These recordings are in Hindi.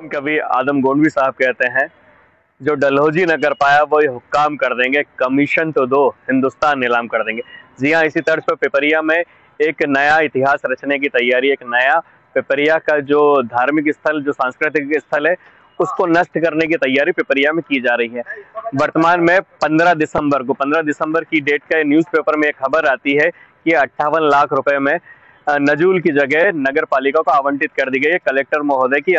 कवि आदम गोंडवी साहब कहते हैं, जो डलहौजी न कर पाया वो ये हुक्काम कर देंगे, कमीशन तो दो हिंदुस्तान नीलाम कर देंगे। जी हाँ, इसी तर्ज पर पिपरिया में एक नया इतिहास रचने की तैयारी, एक नया पिपरिया का जो धार्मिक स्थल, जो सांस्कृतिक स्थल है, उसको नष्ट करने की तैयारी पिपरिया में की जा रही है। वर्तमान में 15 दिसंबर की डेट का न्यूज़पेपर में एक खबर आती है कि 58 लाख रुपए में नजूल की जगह नगर पालिका को आवंटित कर दी गई है कलेक्टर महोदय की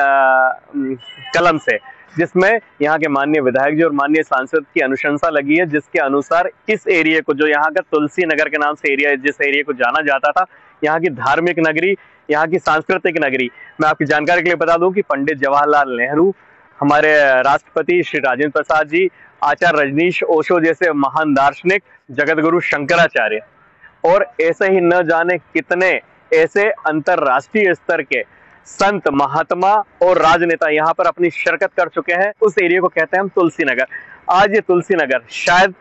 कलम से, जिसमें यहाँ के माननीय विधायक जी और माननीय सांसद की अनुशंसा लगी है, जिसके अनुसार इस एरिया को, जो यहाँ का तुलसी नगर के नाम से एरिया है, जिस एरिया को जाना जाता था, यहाँ की धार्मिक नगरी, यहाँ की सांस्कृतिक नगरी, मैं आपकी जानकारी के लिए बता दूं कि पंडित जवाहरलाल नेहरू, हमारे राष्ट्रपति श्री राजेंद्र प्रसाद जी, आचार्य रजनीश ओशो जैसे महान दार्शनिक, जगत गुरु शंकराचार्य और ऐसे ही न जाने कितने ऐसे अंतरराष्ट्रीय स्तर के संत, महात्मा और राजनेता यहाँ पर अपनी शिरकत कर चुके हैं। उस एरिया को कहते हैं हम तुलसी नगर। आज ये तुलसी नगर, शायद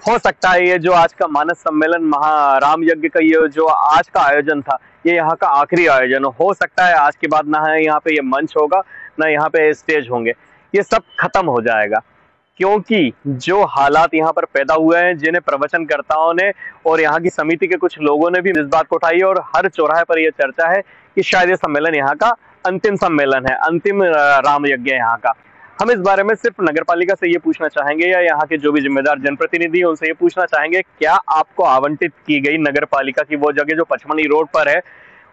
हो सकता है ये जो आज का मानस सम्मेलन, महाराम यज्ञ का ये जो आज का आयोजन था, ये यहाँ का आखिरी आयोजन हो सकता है। आज के बाद ना है यहाँ पे ये मंच होगा, ना यहाँ पे स्टेज होंगे, ये सब खत्म हो जाएगा। क्योंकि जो हालात यहाँ पर पैदा हुए हैं, जिन्हें प्रवचनकर्ताओं ने और यहाँ की समिति के कुछ लोगों ने भी इस बात को उठाई है, और हर चौराहे पर यह चर्चा है कि शायद ये सम्मेलन यहाँ का अंतिम सम्मेलन है, अंतिम राम यज्ञ है यहाँ का। हम इस बारे में सिर्फ नगरपालिका से ये पूछना चाहेंगे, या यहाँ के जो भी जिम्मेदार जनप्रतिनिधि हैं उनसे ये पूछना चाहेंगे, क्या आपको आवंटित की गई नगरपालिका की वो जगह जो पचमणी रोड पर है,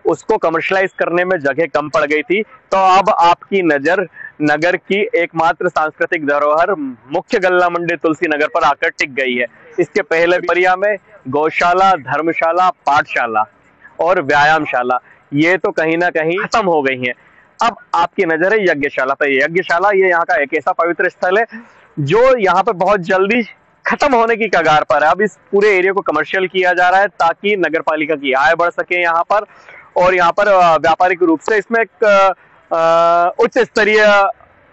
उसको कमर्शलाइज करने में जगह कम पड़ गई थी, तो अब आपकी नजर नगर की एकमात्र सांस्कृतिक धरोहर मुख्य गल्ला मंडी तुलसी नगर पर आकर टिक गई है। इसके पहले पिपरिया में गौशाला, धर्मशाला, पाठशाला और व्यायामशाला ये तो कहीं ना कहीं खत्म हो गई हैं। अब आपकी नजर है यज्ञशाला पर। यज्ञशाला ये यहाँ का एक ऐसा पवित्र स्थल है जो यहाँ पर बहुत जल्दी खत्म होने की कगार पर है। अब इस पूरे एरिया को कमर्शियल किया जा रहा है ताकि नगरपालिका की आय बढ़ सके यहाँ पर, और यहाँ पर व्यापारिक रूप से इसमें एक उच्च स्तरीय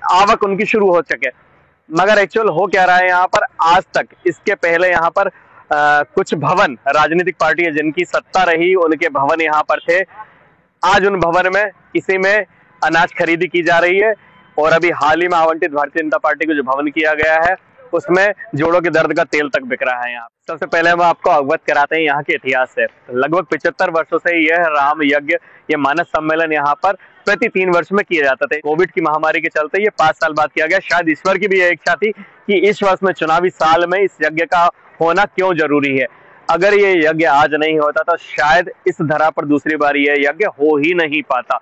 आवक उनकी शुरू हो सके। मगर एक्चुअल हो क्या रहा है यहाँ पर, आज तक इसके पहले यहाँ पर कुछ भवन, राजनीतिक पार्टी है जिनकी सत्ता रही, उनके भवन यहाँ पर थे। आज उन भवन में किसी में अनाज खरीदी की जा रही है, और अभी हाल ही में आवंटित भारतीय जनता पार्टी को जो भवन किया गया है उसमें जोड़ों के दर्द का तेल तक बिक रहा है। यहाँ सबसे पहले हम आपको अवगत कराते हैं यहाँ के इतिहास से। लगभग 75 वर्षों से यह राम यज्ञ, ये मानस सम्मेलन यहाँ पर प्रति 3 वर्ष में किए जाते थे। कोविड की महामारी के चलते ये 5 साल बाद किया गया। शायद ईश्वर की भी यह इच्छा थी कि इस वर्ष में, चुनावी साल में, इस यज्ञ का होना क्यों जरूरी है। अगर ये यज्ञ आज नहीं होता तो शायद इस धरा पर दूसरी बार यह यज्ञ हो ही नहीं पाता।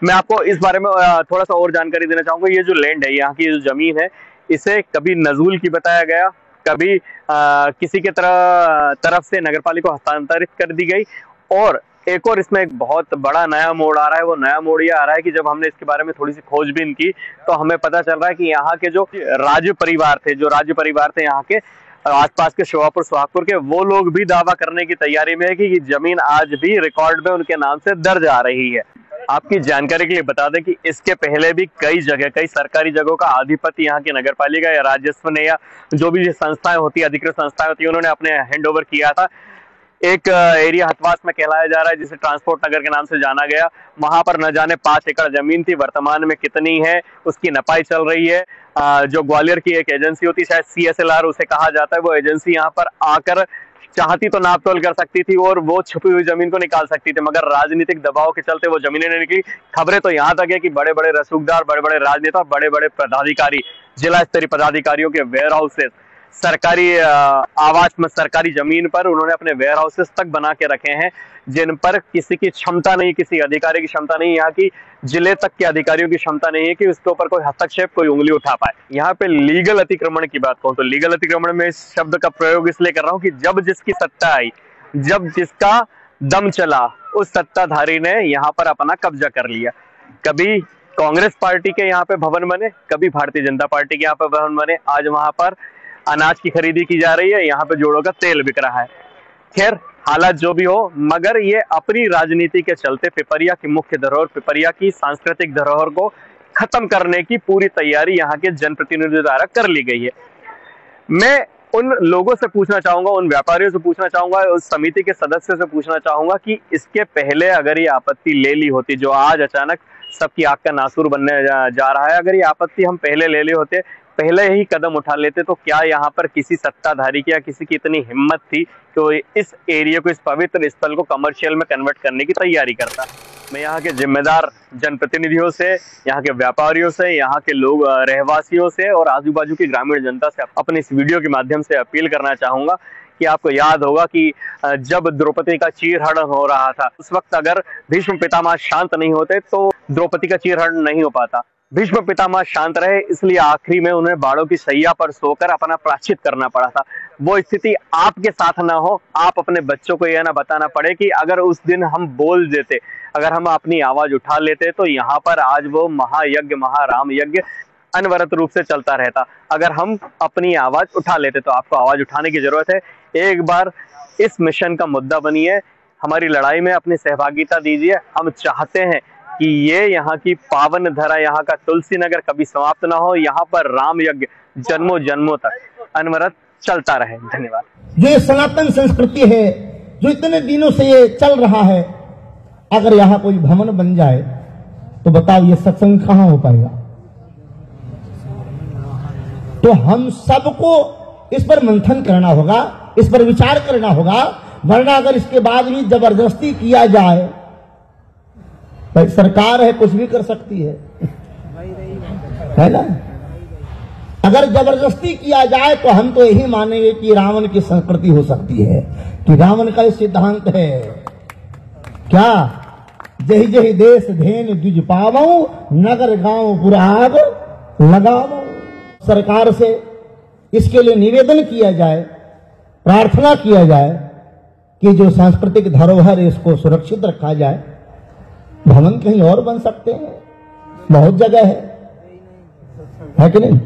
मैं आपको इस बारे में थोड़ा सा और जानकारी देना चाहूंगा। ये जो लैंड है, यहाँ की जो जमीन है, इसे कभी नजूल की बताया गया, कभी किसी के तरफ से नगरपालिका को हस्तांतरित कर दी गई। और एक और इसमें एक बहुत बड़ा नया मोड़ आ रहा है। वो नया मोड़ ये आ रहा है कि जब हमने इसके बारे में थोड़ी सी खोजबीन की तो हमें पता चल रहा है कि यहाँ के जो राज्य परिवार थे यहाँ के आसपास के शोभापुर, सुहागपुर के, वो लोग भी दावा करने की तैयारी में है कि जमीन आज भी रिकॉर्ड में उनके नाम से दर्ज आ रही है। आपकी जानकारी के लिए बता दें कि इसके पहले भी कई सरकारी जगहों का आधिपत्य यहाँ की नगरपालिका या राजस्व ने, या जो भी संस्थाएं होती है, अधिकृत संस्थाएं होती है, उन्होंने अपने हैंडओवर किया था। एक एरिया हथवास में कहलाया जा रहा है, जिसे ट्रांसपोर्ट नगर के नाम से जाना गया। वहां पर न जाने 5 एकड़ जमीन थी, वर्तमान में कितनी है उसकी नपाई चल रही है। जो ग्वालियर की एक एजेंसी होती है, शायद CSLR उसे कहा जाता है, वो एजेंसी यहाँ पर आकर चाहती तो नापतोल कर सकती थी और वो छुपी हुई जमीन को निकाल सकती थी, मगर राजनीतिक दबाव के चलते वो जमीनें नहीं निकली। खबरें तो यहाँ तक है कि बड़े बड़े रसूखदार, बड़े बड़े राजनेता, बड़े बड़े पदाधिकारी, जिला स्तरीय पदाधिकारियों के वेयर हाउसेस, सरकारी आवास में, सरकारी जमीन पर उन्होंने अपने वेयर हाउसेस तक बना के रखे हैं, जिन पर किसी की क्षमता नहीं, किसी अधिकारी की क्षमता नहीं, यहाँ की जिले तक के अधिकारियों की क्षमता नहीं है कि उसके ऊपर कोई हस्तक्षेप, कोई उंगली उठा पाए। यहाँ पे लीगल अतिक्रमण की बात कहूँ तो लीगल अतिक्रमण में इस शब्द का प्रयोग इसलिए कर रहा हूँ कि जब जिसकी सत्ता आई, जब जिसका दम चला, उस सत्ताधारी ने यहाँ पर अपना कब्जा कर लिया। कभी कांग्रेस पार्टी के यहाँ पे भवन बने, कभी भारतीय जनता पार्टी के यहाँ पे भवन बने। आज वहां पर अनाज की खरीदी की जा रही है, यहाँ पे जोड़ों का तेल बिक रहा है। खैर, हालात जो भी हो, मगर ये अपनी राजनीति के चलते पिपरिया की मुख्य धरोहर, पिपरिया की सांस्कृतिक धरोहर को खत्म करने की पूरी तैयारी यहाँ के जनप्रतिनिधियों द्वारा कर ली गई है। मैं उन लोगों से पूछना चाहूंगा, उन व्यापारियों से पूछना चाहूंगा, उस समिति के सदस्यों से पूछना चाहूंगा कि इसके पहले अगर ये आपत्ति ले ली होती, जो आज अचानक सबकी आंख का नासूर बनने जा रहा है। अगर ये आपत्ति हम पहले ले लिए होते, पहले ही कदम उठा लेते, तो क्या यहाँ पर किसी सत्ताधारी की या किसी की इतनी हिम्मत थी कि वो इस एरिया को, इस पवित्र स्थल को कमर्शियल में कन्वर्ट करने की तैयारी करता। मैं यहाँ के जिम्मेदार जनप्रतिनिधियों से, यहाँ के व्यापारियों से, यहाँ के लोग रहवासियों से और आजू बाजू की ग्रामीण जनता से अपने इस वीडियो के माध्यम से अपील करना चाहूंगा कि आपको याद होगा कि जब द्रौपदी का चीरहरण हो रहा था, उस वक्त अगर भीष्म पितामह शांत नहीं होते तो द्रौपदी का चीरहरण नहीं हो पाता। भीष्म पितामह शांत रहे, इसलिए आखिरी में उन्हें बाड़ों की सैया पर सोकर अपना प्रायश्चित करना पड़ा था। वो स्थिति आपके साथ ना हो, आप अपने बच्चों को यह ना बताना पड़े कि अगर उस दिन हम बोल देते, अगर हम अपनी आवाज उठा लेते तो यहाँ पर आज वो महायज्ञ, महाराम यज्ञ अनवरत रूप से चलता रहता। अगर हम अपनी आवाज उठा लेते, तो आपको आवाज उठाने की जरूरत है। एक बार इस मिशन का मुद्दा बनिए, हमारी लड़ाई में अपनी सहभागिता दीजिए। हम चाहते हैं कि ये यहाँ की पावन धरा, यहाँ का तुलसी नगर कभी समाप्त ना हो। यहाँ पर राम यज्ञ जन्मों जन्मों तक अनवरत चलता रहे। धन्यवाद। जो ये सनातन संस्कृति है, जो इतने दिनों से ये चल रहा है, अगर यहाँ कोई भवन बन जाए तो बताओ ये सत्संग कहाँ हो पाएगा? तो हम सबको इस पर मंथन करना होगा, इस पर विचार करना होगा, वरना अगर इसके बाद भी जबरदस्ती किया जाए, भाई सरकार है, कुछ भी कर सकती है ना। अगर जबरदस्ती किया जाए तो हम तो यही मानेंगे कि रावण की संस्कृति हो सकती है, कि रावण का सिद्धांत है क्या, जही जही देश धेन द्विज पावऊं, नगर गांव पुराग लगावऊं। सरकार से इसके लिए निवेदन किया जाए, प्रार्थना किया जाए कि जो सांस्कृतिक धरोहर है इसको सुरक्षित रखा जाए। भवन कहीं और बन सकते हैं, बहुत जगह है कि नहीं?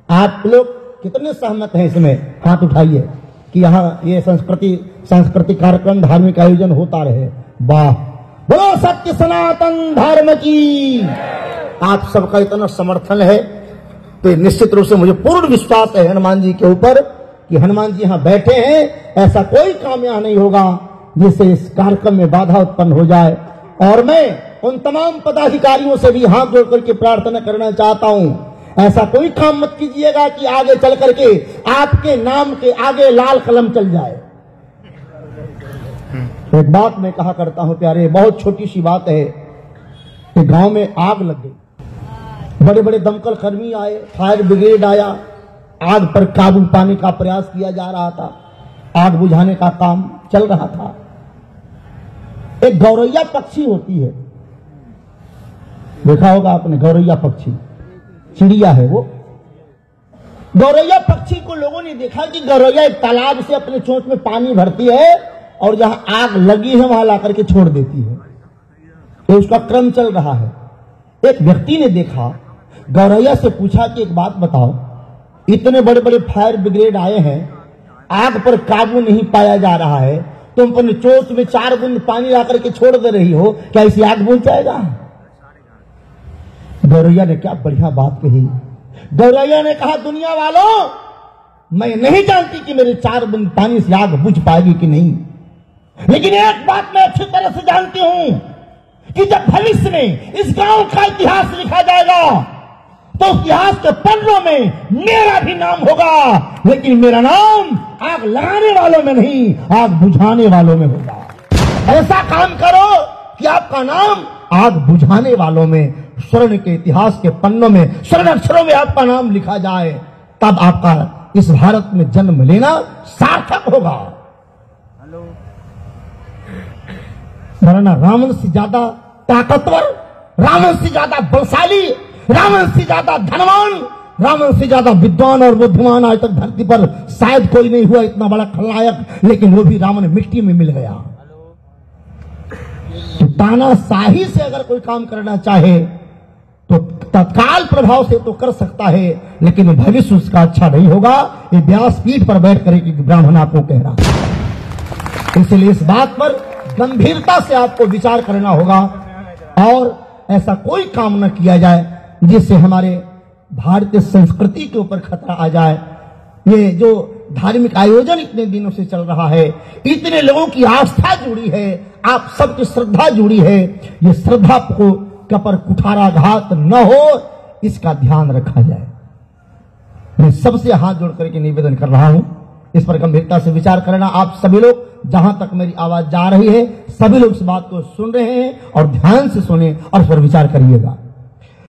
आप लोग कितने सहमत हैं इसमें? हाथ उठाइए कि यहाँ ये सांस्कृतिक कार्यक्रम, धार्मिक आयोजन होता रहे। वाह, बोलो सत्य सनातन धर्म की। आप सबका इतना समर्थन है तो निश्चित रूप से मुझे पूर्ण विश्वास है हनुमान जी के ऊपर कि हनुमान जी यहाँ बैठे हैं, ऐसा कोई काम यहाँ नहीं होगा जिससे इस कार्यक्रम में बाधा उत्पन्न हो जाए। और मैं उन तमाम पदाधिकारियों से भी हाथ जोड़ करके प्रार्थना करना चाहता हूं, ऐसा कोई काम मत कीजिएगा कि आगे चल करके आपके नाम के आगे लाल कलम चल जाए। एक बात मैं कहा करता हूं प्यारे, बहुत छोटी सी बात है कि गांव में आग लग गई, बड़े बड़े दमकल कर्मी आए, फायर ब्रिगेड आया, आग पर काबू पाने का प्रयास किया जा रहा था, आग बुझाने का काम चल रहा था। एक गौरैया पक्षी होती है, देखा होगा आपने, गौरैया पक्षी, चिड़िया है वो। गौरैया पक्षी को लोगों ने देखा कि गौरैया एक तालाब से अपने चोंच में पानी भरती है और जहां आग लगी है वहां ला करके छोड़ देती है, तो उसका क्रम चल रहा है। एक व्यक्ति ने देखा, गौरैया से पूछा कि एक बात बताओ, इतने बड़े बड़े फायर ब्रिगेड आए हैं, आग पर काबू नहीं पाया जा रहा है, तुम अपने चोंच में 4 बूंद पानी ला करके छोड़ दे रही हो, क्या इसी आग बुझ जाएगा? गौरैया ने क्या बढ़िया बात कही। गौरैया ने कहा, दुनिया वालों, मैं नहीं जानती कि मेरे 4 बूंद पानी से आग बुझ पाएगी कि नहीं, लेकिन एक बात मैं अच्छी तरह से जानती हूं कि जब भविष्य में इस गांव का इतिहास लिखा जाएगा तो इतिहास के पन्नों में मेरा भी नाम होगा, लेकिन मेरा नाम आग लगाने वालों में नहीं, आग बुझाने वालों में होगा। ऐसा काम करो कि आपका नाम आग बुझाने वालों में, स्वर्ण के इतिहास के पन्नों में, स्वर्ण अक्षरों में आपका नाम लिखा जाए, तब आपका इस भारत में जन्म लेना सार्थक होगा। वरना रावण से ज्यादा ताकतवर, रावण से ज्यादा बलशाली, रावण से ज्यादा धनवान, रावण से ज्यादा विद्वान और बुद्धिमान आज तक धरती पर शायद कोई नहीं हुआ, इतना बड़ा खलनायक, लेकिन वो भी रावण मिट्टी में मिल गया। तो तानाशाही से अगर कोई काम करना चाहे तो तत्काल प्रभाव से तो कर सकता है, लेकिन भविष्य उसका अच्छा नहीं होगा। ये व्यासपीठ पर बैठ कर एक ब्राह्मण आपको कह रहा, इसलिए इस बात पर गंभीरता से आपको विचार करना होगा और ऐसा कोई काम न किया जाए जिससे हमारे भारतीय संस्कृति के ऊपर खतरा आ जाए। ये जो धार्मिक आयोजन इतने दिनों से चल रहा है, इतने लोगों की आस्था जुड़ी है, आप सबकी श्रद्धा जुड़ी है, ये श्रद्धा को पर कुठाराघात न हो, इसका ध्यान रखा जाए। मैं सबसे हाथ जोड़ करके निवेदन कर रहा हूं, इस पर गंभीरता से विचार करना। आप सभी लोग, जहां तक मेरी आवाज जा रही है, सभी लोग इस बात को सुन रहे हैं और ध्यान से सुने और इस पर विचार करिएगा।